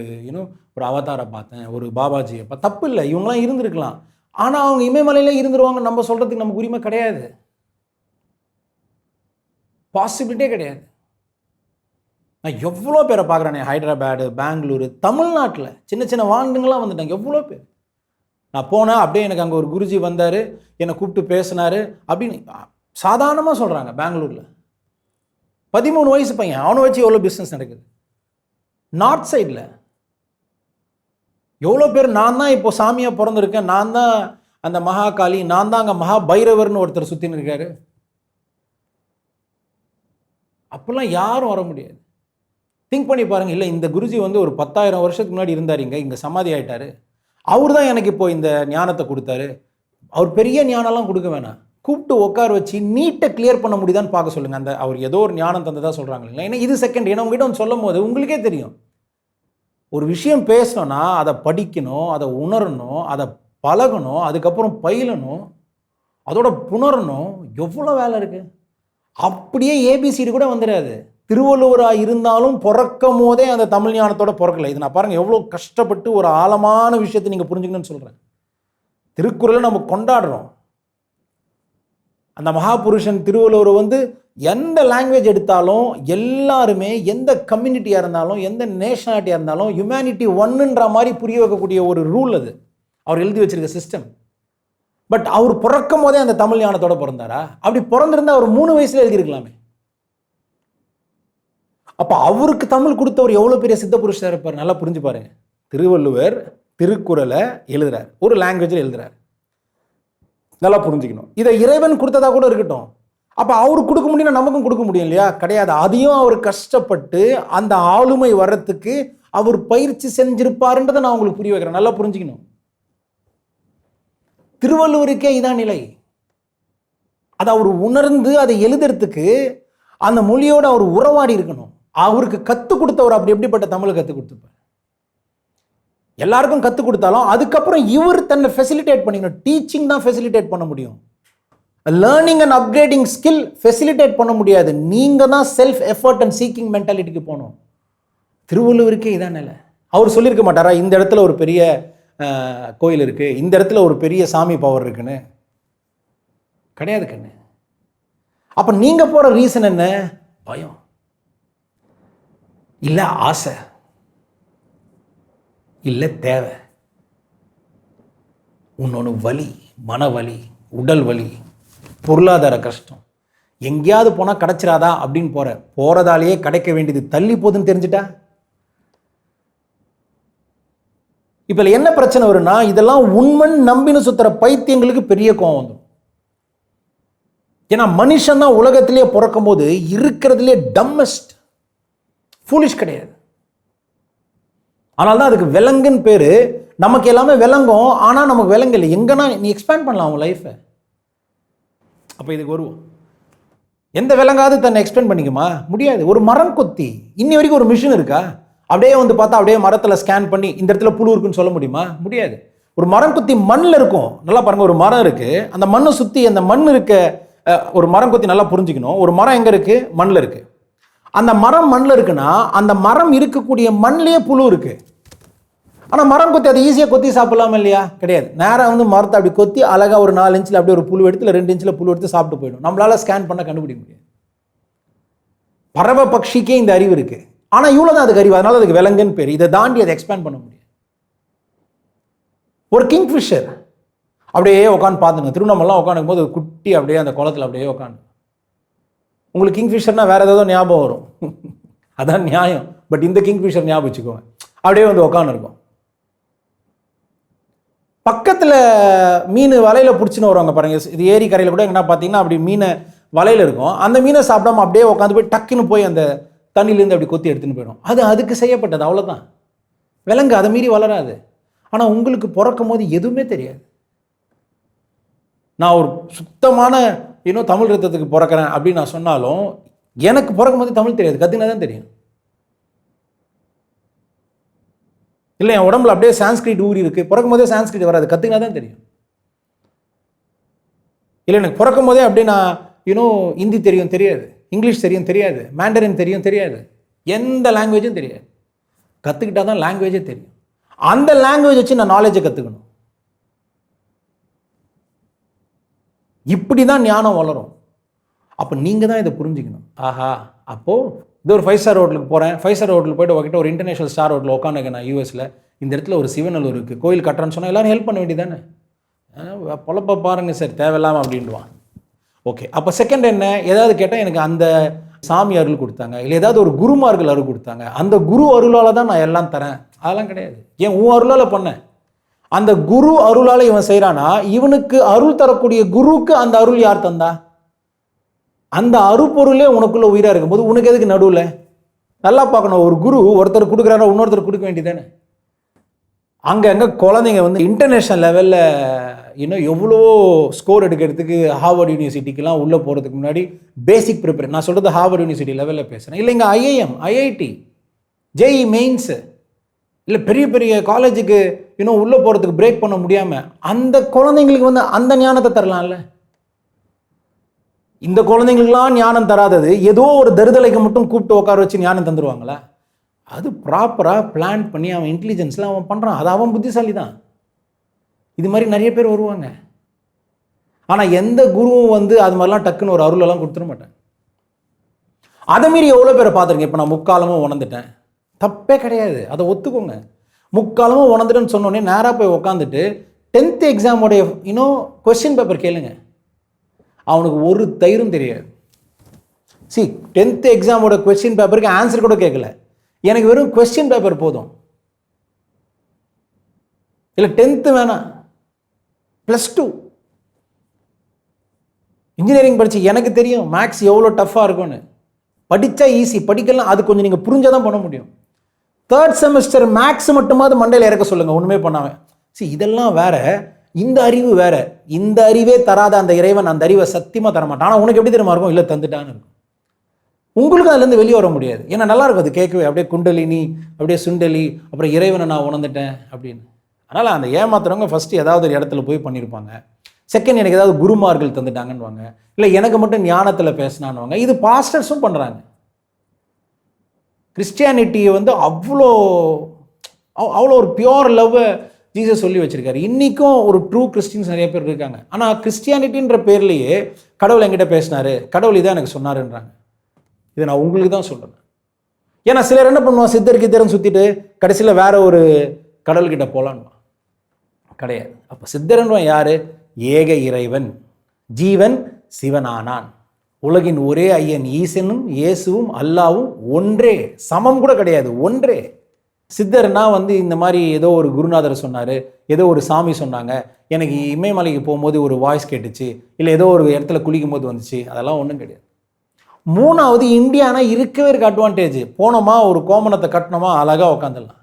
ஒரு அவதாரை பார்த்தேன், ஒரு பாபாஜியை தப்பு இல்லை, இவங்களாம் இருந்திருக்கலாம். ஆனால் அவங்க இமயமலையிலே இருந்துருவாங்க நம்ம சொல்கிறதுக்கு நமக்கு உரிமை கிடையாது, பாசிபிலிட்டியே கிடையாது. நான் எவ்வளோ பேரை பார்க்குறேனே, ஹைதராபாடு, பெங்களூரு, தமிழ்நாட்டில் சின்ன சின்ன வாண்டுங்களாம் வந்துட்டாங்க. எவ்வளோ பேர் நான் போனேன், அப்படியே எனக்கு அங்கே ஒரு குருஜி வந்தார், என்னை கூப்பிட்டு பேசினார் அப்படின்னு சாதாரணமாக சொல்கிறாங்க. பெங்களூரில் 13 வயசு பையன், அவனை வச்சு எவ்வளோ பிஸ்னஸ் நடக்குது. நார்த் சைடில் எவ்வளோ பேர், நான் தான் இப்போ சாமியாக பிறந்திருக்கேன், நான் தான் அந்த மகாகாளி, நான் தான் அங்கே மகா பைரவர்னு ஒருத்தர் சுற்றின்னு இருக்காரு. அப்போல்லாம் யாரும் வர முடியாது. திங்க் பண்ணி பாருங்கள். இல்லை இந்த குருஜி ஒரு 10,000 வருஷத்துக்கு முன்னாடி இருந்தார், இங்கே சமாதி ஆகிட்டார், அவர் தான் எனக்கு இப்போ இந்த ஞானத்தை கொடுத்தாரு. அவர் பெரிய ஞானம்லாம் கொடுக்க வேணாம், கூப்பிட்டு உட்கார வச்சு நீட்டை கிளியர் பண்ண முடியுதான்னு பார்க்க சொல்லுங்கள். அந்த அவர் ஏதோ ஒரு ஞானம் தந்ததாக சொல்கிறாங்க இல்லைங்களா? ஏன்னா இது செகண்ட். ஏன்னா உங்ககிட்ட வந்து சொல்லும் போது உங்களுக்கே தெரியும், ஒரு விஷயம் பேசணும்னா அதை படிக்கணும், அதை உணரணும், அதை பழகணும், அதுக்கப்புறம் பயிலணும், அதோட புணரணும், எவ்வளோ வேலை இருக்குது. அப்படியே ஏபிசிடி கூட வந்துடாது. திருவள்ளுவராக இருந்தாலும் பிறக்கும் போதே அந்த தமிழ் ஞானத்தோட பிறக்கலை. இது நான் பாருங்கள் எவ்வளோ கஷ்டப்பட்டு ஒரு ஆழமான விஷயத்தை நீங்கள் புரிஞ்சுக்கணும்னு சொல்கிறேன். திருக்குறளை நம்ம கொண்டாடுறோம். அந்த மகாபுருஷன் திருவள்ளுவர் எந்த லாங்குவேஜ் எடுத்தாலும் எல்லாருமே, எந்த கம்யூனிட்டியாக இருந்தாலும், எந்த நேஷனாலிட்டியாக இருந்தாலும் ஹியூமனிட்டி ஒன்றுன்ற மாதிரி புரிய வைக்கக்கூடிய ஒரு ரூல் அது அவர் எழுதி வச்சிருக்க சிஸ்டம். பட் அவர் பிறக்கும் போதே அந்த தமிழ் ஞானத்தோட பிறந்தாரா? அப்படி பிறந்திருந்தா அவர் 3 வயசுல எழுதியிருக்கலாமே. அப்போ அவருக்கு தமிழ் கொடுத்தவர் எவ்வளோ பெரிய சித்த புருஷராக இருப்பார். நல்லா புரிஞ்சு பாருங்க. திருவள்ளுவர் திருக்குறளை எழுதுறார், ஒரு லாங்குவேஜில் எழுதுறார். நல்லா புரிஞ்சுக்கணும். இதை இறைவன் கொடுத்ததா கூட இருக்கட்டும், அப்போ அவருக்கு கொடுக்க முடியும், நமக்கும் கொடுக்க முடியும் இல்லையா? கிடையாது. அதையும் அவர் கஷ்டப்பட்டு அந்த ஆளுமை வர்றதுக்கு அவர் பயிற்சி செஞ்சிருப்பாருன்றதை நான் உங்களுக்கு புரிய வைக்கிறேன். நல்லா புரிஞ்சுக்கணும். திருவள்ளுவருக்கே இதான் நிலை. அதை அவர் உணர்ந்து அதை எழுதுறதுக்கு அந்த மொழியோட அவர் உறவாடி இருக்கணும். அவருக்கு கற்றுக் கொடுத்தவர் அப்படி எப்படிப்பட்ட தமிழை கற்றுக் கொடுத்துருப்பார். எல்லாருக்கும் கற்றுக் கொடுத்தாலும் அதுக்கப்புறம் இவர் தன்னை ஃபெசிலிட்டேட் பண்ணிக்கணும். டீச்சிங் தான் ஃபெசிலிட்டேட் பண்ண முடியும். Learning and upgrading skill facilitate பண்ண முடியாது. நீங்கள் தான் செல்ஃப் எஃபர்ட் அண்ட் சீக்கிங் மென்டாலிட்டிக்கு போகணும். திருவள்ளுவருக்கே இதான் நிலை. அவர் சொல்லியிருக்க மாட்டாரா இந்த இடத்துல ஒரு பெரிய கோயில் இருக்குது, இந்த இடத்துல ஒரு பெரிய சாமி பவர் இருக்குன்னு? கிடையாது கண்ணு. அப்போ நீங்கள் போகிற ரீசன் என்ன? பயம். இல்லை ஆசை, இல்லை தேவை, இன்னொன்று வலி, மன வலி, உடல் வலி, பொருளாதார கஷ்டம். எங்கேயாவது போனால் கிடைச்சிராதா அப்படின்னு போகிறதாலேயே கிடைக்க வேண்டியது தள்ளி போகுதுன்னு தெரிஞ்சுட்டா. இப்போ என்ன பிரச்சனை வரும்னா, இதெல்லாம் உண்மைன்னு நம்பின்னு சுத்துற பைத்தியங்களுக்கு பெரிய கோவம் வந்துடும். ஏன்னா மனுஷன் தான் உலகத்திலேயே பிறக்கும் போது இருக்கிறதுலே டம்மஸ்ட், ஃபூலிஷ் கிடையாது. ஆனால் தான் அதுக்கு விலங்குன்னு பேர். நமக்கு எல்லாமே விலங்கும், ஆனால் நமக்கு விலங்கு இல்லை. எங்கன்னா நீ எக்ஸ்பேண்ட் பண்ணலாம் உன் லைஃப்பை. அப்போ இதுக்கு வருவோம். எந்த விலங்காவது தன்னை எக்ஸ்பிளைன் பண்ணிக்குமா? முடியாது. ஒரு மரம் கொத்தி இன்னி வரைக்கும் ஒரு மிஷின் இருக்கா? அப்படியே வந்து பார்த்தா அப்படியே மரத்தில் ஸ்கேன் பண்ணி இந்த இடத்துல புழு இருக்குன்னு சொல்ல முடியுமா? முடியாது. ஒரு மரம் கொத்தி மண்ணில் இருக்கும். நல்லா பாருங்க, ஒரு மரம் இருக்கு, அந்த மண்ணை சுற்றி அந்த மண் இருக்க ஒரு மரம் கொத்தி நல்லா புரிஞ்சுக்கணும். ஒரு மரம் எங்கே இருக்கு? மண்ணில் இருக்கு. அந்த மரம் மண்ணில் இருக்குன்னா அந்த மரம் இருக்கக்கூடிய மண்ணிலேயே புழு இருக்கு. ஆனால் மரம் கொத்தி அதை ஈஸியாக கொத்தி சாப்பிடலாமா இல்லையா? கிடையாது. நேராக வந்து மரத்தை அப்படி கொத்தி அழகாக ஒரு 4 இன்ச்சில் அப்படியே ஒரு புழு எடுத்து, இல்லை 2 இன்ச்சில் புழு எடுத்து சாப்பிட்டு போயிடும். நம்மளால ஸ்கேன் பண்ண கண்டுபிடிக்க முடியாது. பறவை பட்சிக்கே இந்த அறிவு இருக்கு. ஆனால் இவ்வளோ தான் அதுக்கு அறிவு, அதனால அதுக்கு விலங்குன்னு பேர். இதை தாண்டி அதை எக்ஸ்பேண்ட் பண்ண முடியாது. ஒரு கிங்ஃபிஷர் அப்படியே உட்காந்து பார்த்துங்க. திருவண்ணாமலாம் உட்காந்துக்கும் போது குட்டி அப்படியே அந்த குளத்தில் அப்படியே உட்காந்து, உங்களுக்கு கிங்ஃபிஷர்னா வேற ஏதாவது ஞாபகம் வரும். அதான் நியாயம். பட் இந்த கிங்ஃபிஷர் ஞாபகம் வச்சுக்கோங்க. அப்படியே வந்து உட்காந்து இருக்கும். பக்கத்தில் மீன் வலையில் பிடிச்சின்னு வருவாங்க பாருங்க. இது ஏரி கரையில் கூட எங்கன்னா பார்த்தீங்கன்னா அப்படி மீனை வலையில் இருக்கும். அந்த மீனை சாப்பிடாம அப்படியே உட்காந்து போய் டக்குன்னு போய் அந்த தண்ணியிலேருந்து அப்படி கொத்தி எடுத்துன்னு போயிடும். அது அதுக்கு செய்யப்பட்டது, அவ்வளோதான். விலங்கு அதை மீறி வளராது. ஆனால் உங்களுக்கு பிறக்கும் போது எதுவுமே தெரியாது. நான் ஒரு சுத்தமான தமிழ் ரத்தத்துக்கு பிறக்கிறேன் அப்படின்னு நான் சொன்னாலும் எனக்கு பிறக்கும் போது தமிழ் தெரியாது, கற்றுனா தான் தெரியும். இல்லை, என் உடம்புல அப்படியே சான்ஸ்கிரிட் ஊறி இருக்கு, பிறக்கும் போதே சான்ஸ்கிரிட் வராது, கற்றுனா தான் தெரியும். இல்லை, எனக்கு பிறக்கும் போதே அப்படியே நான் ஹிந்தி தெரியும் தெரியாது, இங்கிலீஷ் தெரியும் தெரியாது, மேண்டரின் தெரியும் தெரியாது, எந்த லாங்குவேஜும் தெரியாது. கற்றுக்கிட்டா தான் லாங்குவேஜே தெரியும். அந்த லாங்குவேஜ் வச்சு நான் நாலேஜை கற்றுக்கணும். இப்படி தான் ஞானம் வளரும். அப்போ நீங்கள் தான் இதை புரிஞ்சுக்கணும். ஆஹா, அப்போது இது ஒரு 5 ஸ்டார் ஹோட்டலுக்கு போகிறேன், 5 ஸ்டார் ஹோட்டலுக்கு போய்ட்டு உங்ககிட்ட ஒரு இன்டர்நேஷனல் ஸ்டார் ஹோட்டலில் உட்காந்துருக்கேன் நான் யூஎஸில். இந்த இடத்துல ஒரு சிவனல் இருக்குது, கோயில் கட்டுறேன்னு சொன்னால் எல்லோரும் ஹெல்ப் பண்ண வேண்டியதானே? பொழப்ப பாருங்க சார், தேவையில்லாமல் அப்படின்டுவான். ஓகே, அப்போ செகண்ட் என்ன? ஏதாவது கேட்டால் எனக்கு அந்த சாமி அருள் கொடுத்தாங்க, இல்லை ஏதாவது ஒரு குருமார்கள் அருள் கொடுத்தாங்க, அந்த குரு அருளால் தான் நான் எல்லாம் தரேன். அதெல்லாம் கிடையாது. ஏன் உன் அருளால் பண்ணேன்? அந்த குரு அருளால் இவன் செய்கிறானா, இவனுக்கு அருள் தரக்கூடிய குருவுக்கு அந்த அருள் யார் தந்தா? அந்த அருப்பொருளே உனக்குள்ள உயிராக இருக்கும்போது உனக்கு எதுக்கு நடுவில்? நல்லா பார்க்கணும். ஒரு குரு ஒருத்தர் கொடுக்குறாரா, இன்னொருத்தர் கொடுக்க வேண்டியதானே? அங்கே குழந்தைங்க வந்து இன்டர்நேஷ்னல் லெவலில் எவ்வளோ ஸ்கோர் எடுக்கிறதுக்கு ஹார்வர்ட் யூனிவர்சிட்டிக்கெலாம் உள்ளே போகிறதுக்கு முன்னாடி பேசிக் ப்ரிப்பரேஷன், நான் சொல்கிறது ஹார்வர்ட் யூனிவர்சிட்டி லெவலில் பேசுகிறேன். இல்லை இங்கே ஐஐஎம், ஐஐடி, ஜேஇ மெயின்ஸு, இல்லை பெரிய பெரிய காலேஜுக்கு உள்ளே போகிறதுக்கு பிரேக் பண்ண முடியாமல் அந்த குழந்தைங்களுக்கு வந்து அந்த ஞானத்தை தரலாம்ல. இந்த குழந்தைங்களுக்குலாம் ஞானம் தராதது ஏதோ ஒரு தருதலைக்கு மட்டும் கூப்பிட்டு உட்கார வச்சு ஞானம் தந்துடுவாங்களா? அது ப்ராப்பராக பிளான் பண்ணி அவன் இன்டெலிஜென்ஸில் அவன் பண்ணுறான், அது அவன் புத்திசாலி தான். இது மாதிரி நிறைய பேர் வருவாங்க. ஆனால் எந்த குருவும் வந்து அது மாதிரிலாம் டக்குன்னு ஒரு அருளெல்லாம் கொடுத்துட மாட்டேன். அதை மீறி எவ்வளோ பேரை பார்த்துருங்க. இப்போ நான் முக்காலமும் உணர்ந்துட்டேன், தப்பே கிடையாது, அதை ஒத்துக்கோங்க. முக்காலமும் உணர்ந்துட்டேன்னு சொன்னோடனே நேராக போய் உட்காந்துட்டு 10th எக்ஸாமோடைய கொஸ்டின் பேப்பர் கேளுங்க. அவனுக்கு ஒரு தயிரும் தெரியாது. 10th எக்ஸாமோட கொஸ்டின் பேப்பருக்கு ஆன்சர் கூட கேட்கல, எனக்கு வெறும் கொஸ்டின் பேப்பர் போதும். இல்லை 10th வேணாம், +2 இன்ஜினியரிங் படிச்சு எனக்கு தெரியும் மேக்ஸ் எவ்வளோ டஃப்பாக இருக்கும்னு. படித்தா ஈஸி, படிக்கலாம் அது கொஞ்சம் நீங்கள் புரிஞ்சாதான் பண்ண முடியும். 3rd செமஸ்டர் மேக்ஸ் மட்டுமாவது மண்டையில் இறக்க சொல்லுங்க, ஒன்றுமே பண்ணாமல். இதெல்லாம் வேற, இந்த அறிவு வேற. இந்த அறிவே தராத அந்த இறைவன் அந்த அறிவை சத்தியமாக தரமாட்டான். ஆனால் உனக்கு எப்படி தெரியுமா இருக்கும்? இல்லை தந்துட்டான்னு இருக்கும். உங்களுக்கு அதுலேருந்து வெளியே வர முடியாது. ஏன்னா நல்லா இருக்கும் அது கேட்கவே, அப்படியே குண்டலினி, அப்படியே சுண்டலி, அப்புறம் இறைவனை நான் உணர்ந்துட்டேன் அப்படின்னு. அதனால் அந்த ஏமாத்துறவங்க ஃபஸ்ட்டு ஏதாவது ஒரு இடத்துல போய் பண்ணியிருப்பாங்க. செகண்ட், எனக்கு ஏதாவது குருமார்கள் தந்துட்டாங்கன்னுவாங்க. இல்லை எனக்கு மட்டும் ஞானத்தில் பேசினான்னுவாங்க. இது பாஸ்டர்ஸும் பண்ணுறாங்க. கிறிஸ்டியானிட்டியை வந்து அவ்வளோ ஒரு பியோர் லவ்வை ஜீசஸ் சொல்லி வச்சிருக்காரு. இன்றைக்கும் ஒரு ட்ரூ கிறிஸ்டின்ஸ் நிறைய பேர் இருக்காங்க. ஆனால் கிறிஸ்டியானிட்டின்ற பேர்லேயே கடவுள் என்கிட்ட பேசினாரு, கடவுள் இதான் எனக்கு சொன்னாருன்றாங்க. இதை நான் உங்களுக்கு தான் சொல்கிறேன். ஏன்னா சிலர் என்ன பண்ணுவான், சித்தருக்கு சுற்றிட்டு கடைசியில் வேற ஒரு கடல்கிட்ட போகலான்னு கிடையாது. அப்போ சித்தரன் யார்? ஏக இறைவன், ஜீவன் சிவனானான். உலகின் ஒரே ஐயன் ஈசனும் இயேசுவும் அல்லாவும் ஒன்றே, சமம் கூட கிடையாது, ஒன்றே. சித்தர்னா இந்த மாதிரி ஏதோ ஒரு குருநாதர் சொன்னார், ஏதோ ஒரு சாமி சொன்னாங்க, எனக்கு இமயமலைக்கு போகும்போது ஒரு வாய்ஸ் கேட்டுச்சு, இல்லை ஏதோ ஒரு இடத்துல குளிக்கும் போது வந்துச்சு, அதெல்லாம் ஒன்றும் கிடையாது. மூணாவது, இந்தியானா இருக்கவே இருக்க அட்வான்டேஜ். போனோமா ஒரு கோமணத்தை கட்டினோமா அழகாக உட்காந்துடலாம்.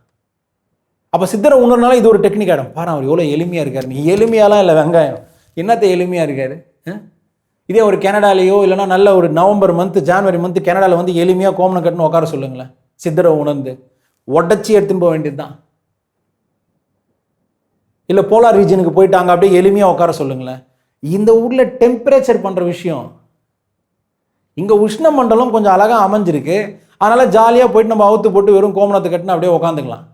அப்போ சித்தரை உணர்னால இது ஒரு டெக்னிக் ஆகிடும். பாரு அவர் எவ்வளோ எளிமையாக இருக்கார். நீ எளிமையாலாம் இல்லை, வெங்காயம் என்னத்தை எளிமையாக இருக்கார். இதே ஒரு கனடாலேயோ இல்லைனா நல்ல ஒரு நவம்பர் மந்த் ஜான்வரி மந்த் கனடாவில் எளிமையாக கோமணம் கட்டுன்னு உட்கார சொல்லுங்களேன். சித்தரை உணர்ந்து உடச்சி எடுத்துன்னு போக வேண்டியது தான். இல்லை போலார் ரீஜனுக்கு போயிட்டாங்க, அப்படியே எளிமையாக உட்கார சொல்லுங்களேன். இந்த ஊரில் டெம்பரேச்சர் பண்ணுற விஷயம், இங்கே உஷ்ண மண்டலம் கொஞ்சம் அழகாக அமைஞ்சிருக்கு, அதனால் ஜாலியாக போயிட்டு நம்ம அவுத்து போட்டு வெறும் கோமணத்தை கட்டினா அப்படியே உட்காந்துக்கலாம்.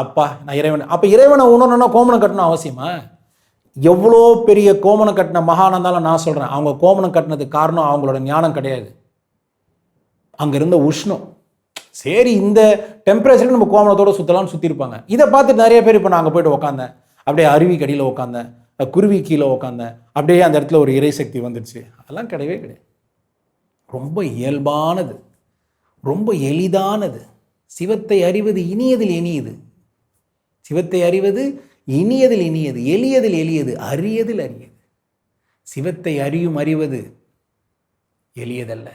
அப்பா நான் இறைவன். அப்போ இறைவனை உணரணும்னா கோமணம் கட்டணும் அவசியமா? எவ்வளோ பெரிய கோமணம் கட்டின மகானந்தாலும் நான் சொல்கிறேன், அவங்க கோமணம் கட்டினதுக்கு காரணம் அவங்களோட ஞானம் கிடையாது, அங்கே இருந்த உஷ்ணம். சரி இந்த டெம்பரேச்சருக்கு நம்ம கோமணத்தோடு சுற்றலாம்னு சுற்றிருப்பாங்க. இதை பார்த்துட்டு நிறைய பேர் இப்போ நான் அங்கே போய்ட்டு உட்காந்தேன், அப்படியே அருவி கடியில் உட்காந்தேன், குருவி கீழே உட்காந்தேன், அப்படியே அந்த இடத்துல ஒரு இறை சக்தி வந்துடுச்சு. அதெல்லாம் கிடையவே கிடையாது. ரொம்ப இயல்பானது, ரொம்ப எளிதானது. சிவத்தை அறிவது இனியதில் இனியது, சிவத்தை அறிவது இனியதில் இனியது, எளியதில் எளியது, அரியதில் அரியது. சிவத்தை அறிவது எளியதல்ல.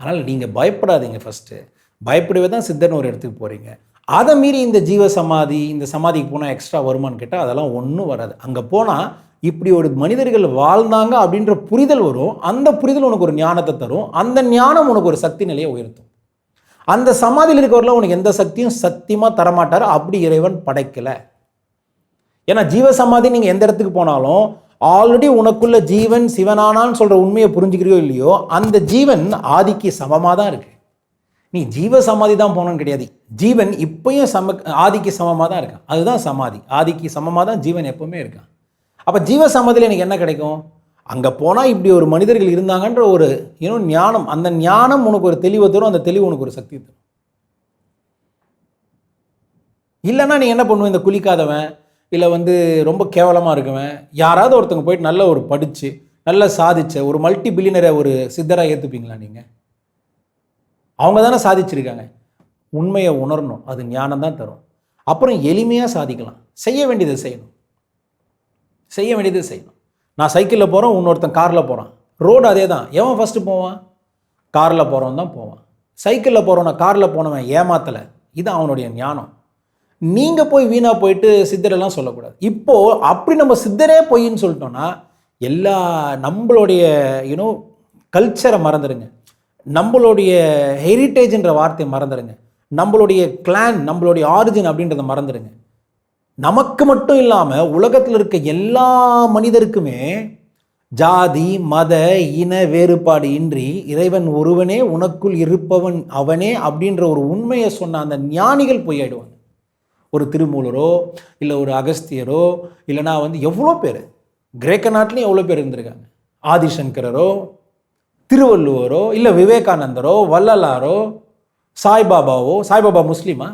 அதனால் நீங்கள் பயப்படாதீங்க. ஃபஸ்ட்டு பயப்படவே தான் சித்தர்னு ஒரு இடத்துக்கு போகிறீங்க. அதை மீறி இந்த ஜீவ சமாதி, இந்த சமாதிக்கு போனால் எக்ஸ்ட்ரா வருமானு கேட்டால் அதெல்லாம் ஒன்றும் வராது. அங்கே போனால் இப்படி ஒரு மனிதர்கள் வாழ்ந்தாங்க அப்படின்ற புரிதல் வரும். அந்த புரிதல் உனக்கு ஒரு ஞானத்தை தரும். அந்த ஞானம் உனக்கு ஒரு சக்தி நிலையை உயர்த்தும். அந்த சமாதியில் இருக்கவரெலாம் உனக்கு எந்த சக்தியும் சத்தியமாக தரமாட்டார். அப்படி இறைவன் படைக்கலை. ஏன்னா ஜீவ சமாதி நீங்கள் எந்த இடத்துக்கு போனாலும் ஆல்ரெடி உனக்குள்ள ஜீவன் சிவனானான்னு சொல்கிற உண்மையை புரிஞ்சுக்கிறியோ இல்லையோ, அந்த ஜீவன் ஆதிக்கு சமமாக தான் இருக்கு. நீ ஜீவ சமாதி தான் போகணும்னு கிடையாது. ஜீவன் இப்பயும் ஆதிக்கு சமமாக தான் இருக்கான். அதுதான் சமாதி. ஆதிக்கு சமமாக தான் ஜீவன் எப்பவுமே இருக்கான். அப்போ ஜீவ சமாதியில் எனக்கு என்ன கிடைக்கும்? அங்கே போனால் இப்படி ஒரு மனிதர்கள் இருந்தாங்கன்ற ஒரு ஞானம். அந்த ஞானம் உனக்கு ஒரு தெளிவை தரும். அந்த தெளிவு உனக்கு ஒரு சக்தி தரும். இல்லைன்னா நீ என்ன பண்ணுவேன்? இந்த குளிக்காதவன், இல்லை ரொம்ப கேவலமாக இருக்குவன், யாராவது ஒருத்தங்க போயிட்டு நல்ல ஒரு படித்து நல்லா சாதிச்ச ஒரு மல்டி பில்லியனரை ஒரு சித்தராக ஏற்றுப்பீங்களா நீங்கள்? அவங்க தானே சாதிச்சிருக்காங்க. உண்மையை உணரணும், அது ஞானம் தான் தரும். அப்புறம் எளிமையாக சாதிக்கலாம். செய்ய வேண்டியதை செய்யணும், செய்ய வேண்டியதை செய்யணும். நான் சைக்கிளில் போகிறேன், இன்னொருத்தன் காரில் போகிறான், ரோடு அதே தான். எவன் ஃபஸ்ட்டு போவான்? காரில் போகிறவன் தான் போவான். சைக்கிளில் போகிறவன காரில் போனவன் ஏமாத்தலை. இது அவனுடைய ஞானம். நீங்கள் போய் வீணாக போயிட்டு சித்தரெல்லாம் சொல்லக்கூடாது. இப்போது அப்படி நம்ம சித்தரே பொய்ன்னு சொல்லிட்டோன்னா எல்லா நம்மளுடைய கல்ச்சரை மறந்துடுங்க, நம்மளுடைய ஹெரிட்டேஜ்ன்ற வார்த்தையை மறந்துடுங்க, நம்மளுடைய கிளான், நம்மளுடைய ஆரிஜின் அப்படின்றத மறந்துடுங்க. நமக்கு மட்டும் இல்லாமல் உலகத்தில் இருக்க எல்லா மனிதருக்குமே ஜாதி மத இன வேறுபாடு இன்றி இறைவன் ஒருவனே உனக்குள் இருப்பவன் அவனே அப்படின்ற ஒரு உண்மையை சொன்ன அந்த ஞானிகள் பொய்யாயிடுவாங்க. ஒரு திருமூலரோ இல்லை ஒரு அகஸ்தியரோ இல்லைனா எவ்வளோ பேர் கிரேக்க நாட்டிலையும் எவ்வளோ பேர் இருந்திருக்காங்க. ஆதிசங்கரோ திருவள்ளுவரோ இல்லை விவேகானந்தரோ வள்ளலாரோ சாய்பாபாவோ. சாய்பாபா முஸ்லீமா?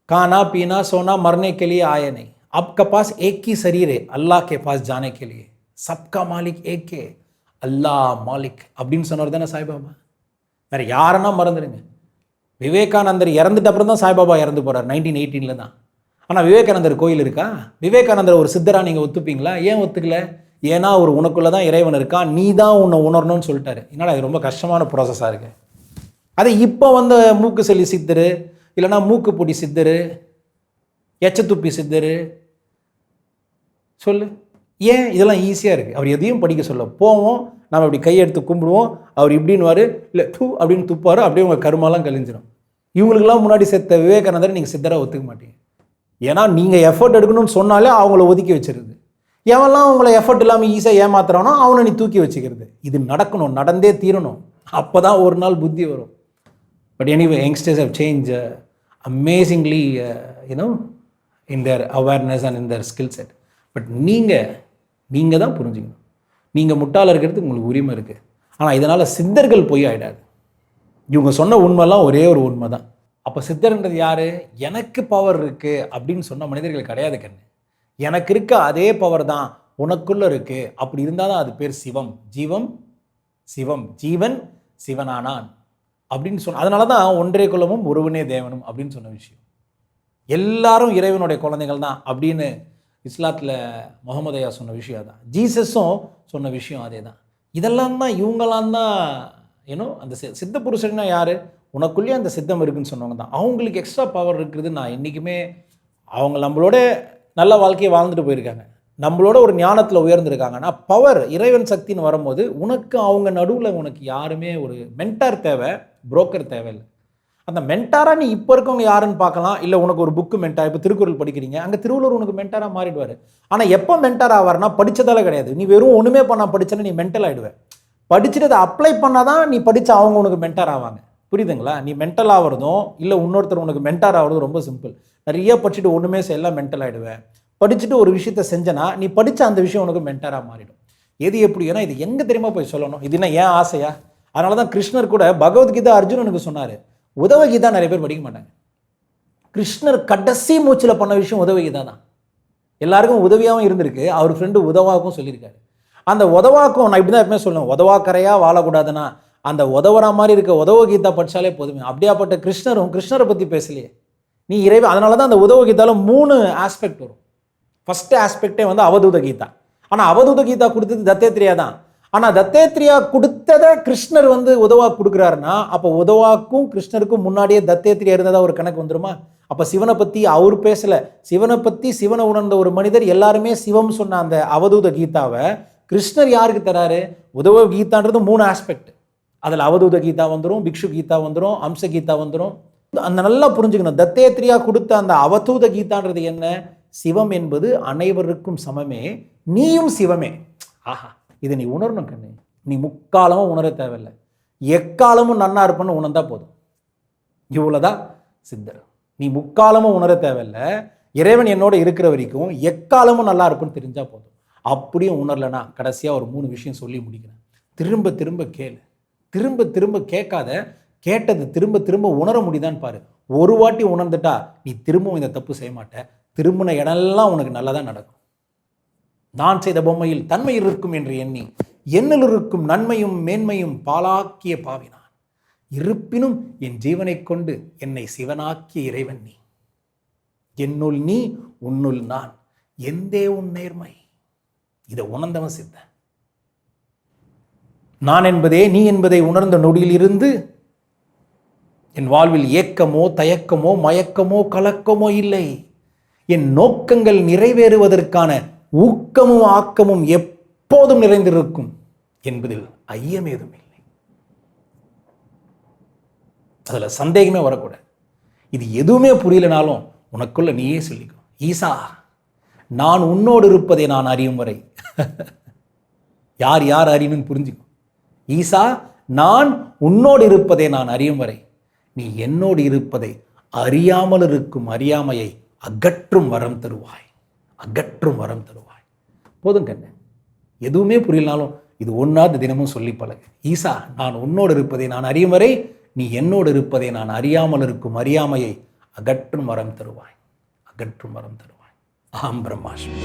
खाना पीना सोना मरने के लिए आए नहीं, आपका पास एक ही शरीर है, अल्लाह के पास जाने के लिए, सबका मालिक एक है, अल्लाह मालिक அப்படின்னு சொன்னவர் தானே சாய்பாபா. வேறு யாருன்னா மறந்துடுங்க. விவேகானந்தர் இறந்துட்ட அப்புறம் தான் சாய்பாபா இறந்து போகிறார், 1918 தான். ஆனால் விவேகானந்தர் கோயில் இருக்கா? விவேகானந்தர் ஒரு சித்தராக நீங்கள் ஒத்துப்பீங்களா? ஏன் ஒத்துக்கல? ஏன்னா ஒரு உனக்குள்ளே தான் இறைவன் இருக்கான், நீ தான் உன்னை உணரணும்னு சொல்லிட்டாரு. என்னடா இது ரொம்ப கஷ்டமான ப்ராசஸாக இருக்கு. அதை இப்போ மூக்கு செல்லி சித்தர் இல்லைனா மூக்கு பொடி சித்தர், எச்சத்துப்பி சித்தர் சொல்லு. ஏன் இதெல்லாம் ஈஸியாக இருக்குது. அவர் எதையும் படிக்க சொல்ல போவோம், நம்ம அப்படி கையெடுத்து கும்பிடுவோம், அவர் இப்படின்னு இல்லை டூ அப்படின்னு துப்பார், அப்படியே உங்கள் கருமாலாம் கழிஞ்சிடும். இவங்களுக்கெல்லாம் முன்னாடி செத்த விவேகானந்தரை நீங்கள் சித்தராக ஒத்துக்க மாட்டீங்க. ஏன்னா நீங்கள் எஃபர்ட் எடுக்கணும்னு சொன்னாலே அவங்கள ஒதுக்கி வச்சிருது. எவெல்லாம் அவங்கள எஃபர்ட் இல்லாமல் ஈஸியாக ஏமாத்துறானோ அவனை நீ தூக்கி வச்சுக்கிறது. இது நடக்கணும், நடந்தே தீரணும். அப்போ தான் ஒரு நாள் புத்தி வரும். But anyway, youngsters have changed amazingly, in their awareness and in their skill set. But நீங்கள் தான் புரிஞ்சுக்கணும். நீங்கள் முட்டாள இருக்கிறதுக்கு உங்களுக்கு உரிமை இருக்குது. ஆனால் இதனால் சித்தர்கள் போய் ஆகிடாது. இவங்க சொன்ன உண்மைலாம் ஒரே ஒரு உண்மை தான். அப்போ சித்தர்ன்றது யாரு? எனக்கு பவர் இருக்கு அப்படின்னு சொன்ன மனிதர்கள் கிடையாது கண்ணு. எனக்கு இருக்க அதே பவர் தான் உனக்குள்ள இருக்கு. அப்படி இருந்தால் தான் அது பேர் சிவம். சிவம் ஜீவன் சிவனானான் அப்படின்னு சொன்ன. அதனால தான் ஒன்றே குலமும் ஒருவனே தேவனும் அப்படின்னு சொன்ன விஷயம். எல்லாரும் இறைவனுடைய குழந்தைகள் தான் அப்படின்னு இஸ்லாத்தில் முகமது ஐயா சொன்ன விஷயம் தான். ஜீசஸும் சொன்ன விஷயம் அதே தான். இதெல்லாம் தான் இவங்களாம் தான் அந்த சித்த புருஷன்னா யார்? உனக்குள்ளேயே அந்த சித்தம் இருக்குன்னு சொன்னவங்க தான். அவங்களுக்கு எக்ஸ்ட்ரா பவர் இருக்குது. நான் என்றைக்குமே அவங்க நம்மளோட நல்ல வாழ்க்கையை வாழ்ந்துட்டு போயிருக்காங்க, நம்மளோட ஒரு ஞானத்தில் உயர்ந்திருக்காங்க. ஆனால் பவர் இறைவன் சக்தின்னு வரும்போது உனக்கு அவங்க நடுவில் உனக்கு யாருமே ஒரு மென்டார் தேவை, புரோக்கர் தேவையில்லை. அந்த மென்டாராக நீ இப்போ இருக்கவங்க யாருன்னு பார்க்கலாம். இல்லை உனக்கு ஒரு புக்கு மென்டார். இப்போ திருக்குறள் படிக்கிறீங்க, அங்கே திருவள்ளுவர் உனக்கு மென்டாராக மாறிடுவார். ஆனால் எப்போ மென்டார் ஆவார்னா படித்ததால கிடையாது. நீ வெறும் ஒன்றுமே பண்ண படிச்சேன்னா நீ மென்டல் ஆகிடுவேன். படிச்சுட்டு அதை அப்ளை பண்ணால் தான் நீ படித்த அவங்க உனக்கு மென்டார் ஆவாங்க. புரியுதுங்களா? நீ மென்டல் ஆகிறதும் இல்லை இன்னொருத்தர் உனக்கு மென்டார் ஆகிறதும் ரொம்ப சிம்பிள். நிறைய படிச்சுட்டு ஒன்றுமே செய்யலாம் மென்டல் ஆகிடுவேன். படிச்சுட்டு ஒரு விஷயத்தை செஞ்சனா நீ படித்த அந்த விஷயம் உனக்கு மென்டாராக மாறிடும். எது எப்படி? ஏன்னா இது எங்கே தெரியுமா போய் சொல்லணும்? இது என்ன ஏன் ஆசையா? அதனால தான் கிருஷ்ணர் கூட பகவத்கீதா அர்ஜுனனுக்கு சொன்னார். உதவகீதா நிறைய பேர் படிக்க மாட்டாங்க. கிருஷ்ணர் கடைசி மூச்சில் பண்ண விஷயம் உதவகீதா தான். எல்லாருக்கும் உதவியாகவும் இருந்திருக்கு, அவர் ஃப்ரெண்டு உதவாக்கும் சொல்லியிருக்காரு. அந்த உதவாக்கும் நான் இப்படி தான் எப்பவுமே சொல்லுவேன், உதவாக்கரையாக வாழக்கூடாதுன்னா அந்த உதவுற மாதிரி இருக்க உதவகீதா படித்தாலே போதுமே. அப்படியாப்பட்ட கிருஷ்ணரை பற்றி பேசலையே நீ இறைவன். அதனால தான் அந்த உதவகீதாவில் 3 ஆஸ்பெக்ட் வரும். ஃபஸ்ட்டு ஆஸ்பெக்டே அவதூத கீதா. ஆனால் அவதூத கீதா கொடுத்தது தத்தேத்ரியா தான். ஆனால் தத்தேத்ரியா கொடுத்ததை கிருஷ்ணர் உதவா கொடுக்குறாருன்னா அப்போ உதவாக்கும் கிருஷ்ணருக்கும் முன்னாடியே தத்தேத்ரியா இருந்ததா ஒரு கணக்கு வந்துருமா? அப்போ சிவனை பற்றி அவர் பேசலை. சிவனை உணர்ந்த ஒரு மனிதர் எல்லாருமே சிவம் சொன்ன அந்த அவதூத கீதாவை கிருஷ்ணர் யாருக்கு தராரு? உதவ கீதான்றது 3 ஆஸ்பெக்ட். அதில் அவதூத கீதா வந்துடும், பிக்ஷு கீதா வந்துடும், அம்ச கீதா வந்துடும். அந்த நல்லா புரிஞ்சுக்கணும். தத்தேத்ரியா கொடுத்த அந்த அவதூத கீதான்றது என்ன? சிவம் என்பது அனைவருக்கும் சமமே, நீயும் சிவமே. ஆஹா, இதை நீ உணரணும் கண்ணு. நீ முக்காலமும் உணர தேவையில்லை, எக்காலமும் நன்னா இருப்பன்னு உணர்ந்தா போதும். இவ்வளோதான் சித்தர். நீ முக்காலமும் உணர தேவையில்லை, இறைவன் என்னோட இருக்கிற வரைக்கும் எக்காலமும் நல்லா இருப்புன்னு தெரிஞ்சா போதும். அப்படியும் உணரலைன்னா கடைசியாக ஒரு 3 விஷயம் சொல்லி முடிக்கிறேன். திரும்ப திரும்ப கேளு, திரும்ப திரும்ப கேட்காத, கேட்டது திரும்ப திரும்ப உணர முடியுதான்னு பாரு. ஒரு வாட்டி உணர்ந்துட்டா நீ திரும்பவும் இந்த தப்பு செய்ய மாட்ட. திரும்பின இடம்லாம் உனக்கு நல்லதாக நடக்கும். நான் செய்த பொம்மையில் தன்மை இருக்கும் என்று எண்ணி என்னில் இருக்கும் நன்மையும் மேன்மையும் பாலாக்கிய பாவினான். இருப்பினும் என் ஜீவனை கொண்டு என்னை சிவனாக்கிய இறைவன் நீ. என்னுள் நீ, உன்னுள் நான், எந்தே உன் நேர்மை. இதை உணர்ந்தவன் சித்த. நான் என்பதே நீ என்பதை உணர்ந்த நொடியில் இருந்து என் வாழ்வில் ஏக்கமோ தயக்கமோ மயக்கமோ கலக்கமோ இல்லை. என் நோக்கங்கள் நிறைவேறுவதற்கான ஊக்கமும் ஆக்கமும் எப்போதும் நிறைந்திருக்கும் என்பதில் ஐயமேதும் இல்லை. அதுல சந்தேகமே வரக்கூடாது. இது எதுவுமே புரியலனாலும் உனக்குள்ள நீயே சொல்லிக்கோ, ஈசா நான் உன்னோடு இருப்பதை நான் அறியும் வரை. யார் யார் அறியணும்னு புரிஞ்சுக்கும். ஈசா நான் உன்னோடு இருப்பதை நான் அறியும் வரை நீ என்னோடு இருப்பதை அறியாமல் இருக்கும் அறியாமையை அகற்றும் வரம் தருவாய், அகற்றும் வரம் தருவாய். போதும் கண்ணு, எதுவுமே புரியலனாலும் இது ஒன்றாவது தினமும் சொல்லி பழகு. ஈசா நான் உன்னோடு இருப்பதை நான் அறியும் வரை நீ என்னோடு இருப்பதை நான் அறியாமல் இருக்கும் அறியாமையை அகற்றும் வரம் தருவாய், அகற்றும் வரம் தருவாய். அகம் பிரம்மாஸ்மி.